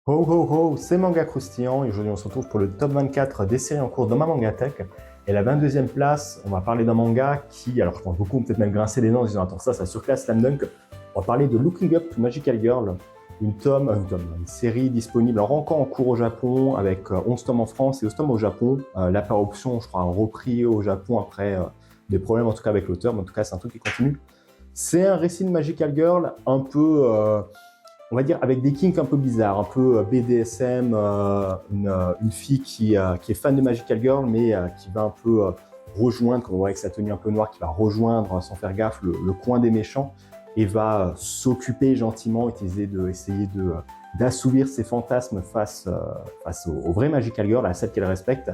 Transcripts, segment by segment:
Ho ho ho, c'est Manga Croustillant et aujourd'hui on se retrouve pour le top 24 des séries en cours dans ma Mangatech. Et la 22e place, on va parler d'un manga qui, alors je pense beaucoup ont peut-être même grincé les dents en disant attends ça surclasse Slam Dunk. On va parler de Looking Up to Magical Girl, une série disponible encore en cours au Japon avec 11 tomes en France et 11 tomes au Japon. Là par option, je crois, repris au Japon après des problèmes en tout cas avec l'auteur, mais en tout cas c'est un truc qui continue. C'est un récit de Magical Girl un peu on va dire avec des kinks un peu bizarres, un peu BDSM, une fille qui est fan de Magical Girl, mais qui va un peu rejoindre, comme on voit avec sa tenue un peu noire, qui va rejoindre, sans faire gaffe, le coin des méchants, et va s'occuper gentiment, essayer d'assouvir ses fantasmes face au vrai Magical Girl, à celle qu'elle respecte.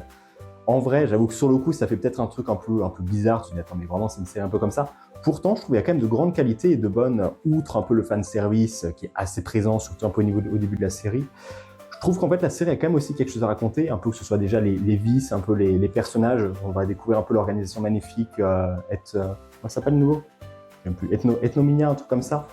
En vrai, j'avoue que sur le coup, ça fait peut-être un truc un peu bizarre. Tu te dis, attends, mais vraiment, c'est une série un peu comme ça. Pourtant, je trouve qu'il y a quand même de grandes qualités et de bonnes, outre un peu le fan service qui est assez présent, surtout un peu au début de la série. Je trouve qu'en fait, la série a quand même aussi quelque chose à raconter, un peu que ce soit déjà les vices, un peu les personnages. On va découvrir un peu l'organisation magnifique, comment ça s'appelle de nouveau? Je ne sais plus, Ethnominia, un truc comme ça.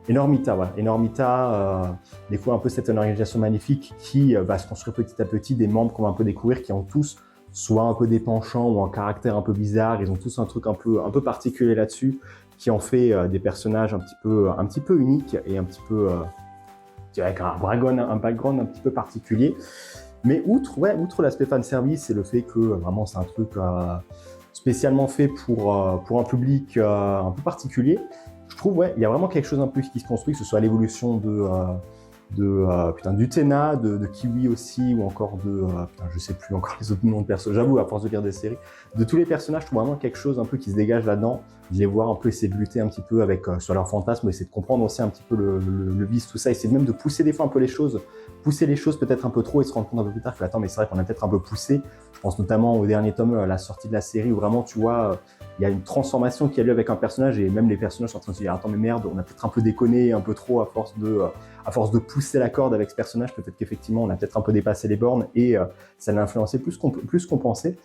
Enormita, voilà. Enormita découvre un peu cette organisation magnifique qui va se construire petit à petit, des membres qu'on va un peu découvrir, qui ont tous soit un peu des penchants ou un caractère un peu bizarre. Ils ont tous un truc un peu particulier là-dessus, qui en fait des personnages un petit peu uniques et un petit peu avec un background un petit peu particulier. Mais outre l'aspect fan service et le fait que vraiment c'est un truc spécialement fait pour un public un peu particulier, je trouve il y a vraiment quelque chose un peu qui se construit, que ce soit l'évolution d'Utena, de Kiwi aussi, ou encore je sais plus encore les autres noms de personnages, j'avoue, à force de lire des séries, de tous les personnages, je trouve vraiment quelque chose un peu qui se dégage là-dedans, de les voir un peu essayer de lutter un petit peu avec, sur leurs fantasmes, essayer de comprendre aussi un petit peu le vice, tout ça, essayer même de pousser des fois un peu pousser les choses peut-être un peu trop et se rendre compte un peu plus tard que, attends, mais c'est vrai qu'on a peut-être un peu poussé. Je pense notamment au dernier tome, la sortie de la série, où vraiment, tu vois, il y a une transformation qui a lieu avec un personnage et même les personnages sont en train de se dire, attends, mais merde, on a peut-être un peu déconné, un peu trop à force de pousser la corde avec ce personnage, peut-être qu'effectivement on a peut-être un peu dépassé les bornes et ça l'a influencé plus qu'on pensait.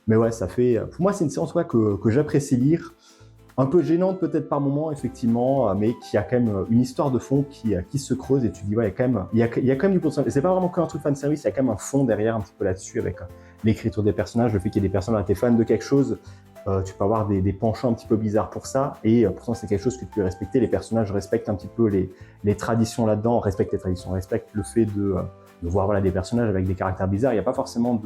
Mais ouais, ça fait. Pour moi, c'est une séance que j'apprécie lire. Un peu gênante peut-être par moment, effectivement, mais qui a quand même une histoire de fond qui se creuse et tu te dis, ouais, il y a quand même du potentiel. Et c'est pas vraiment qu'un truc fan service, il y a quand même un fond derrière un petit peu là-dessus avec l'écriture des personnages, le fait qu'il y ait des personnages, t'es fan de quelque chose, tu peux avoir des penchants un petit peu bizarres pour ça, et pourtant c'est quelque chose que tu peux respecter. Les personnages respectent un petit peu les traditions là-dedans, respectent les traditions, respectent le fait de voir voilà, des personnages avec des caractères bizarres. Il n'y a pas forcément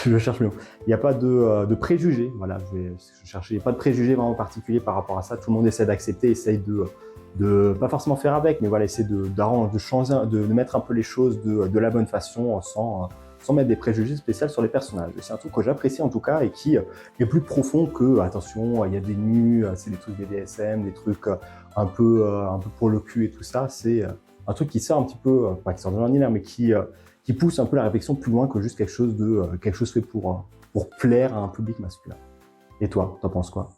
je cherche le mot. Il n'y a pas de préjugés, voilà, je cherchais pas de préjugés vraiment particuliers par rapport à ça. Tout le monde essaie d'accepter, essaye de pas forcément faire avec, mais voilà, essayer de changer, de mettre un peu les choses de la bonne façon sans mettre des préjugés spéciaux sur les personnages. C'est un truc que j'apprécie en tout cas et qui est plus profond que, attention, il y a des nus, c'est des trucs BDSM, des trucs un peu pour le cul et tout ça. C'est un truc qui sort un petit peu, pas qui sort de l'ordinaire, mais qui pousse un peu la réflexion plus loin que juste quelque chose fait pour plaire à un public masculin. Et toi, t'en penses quoi?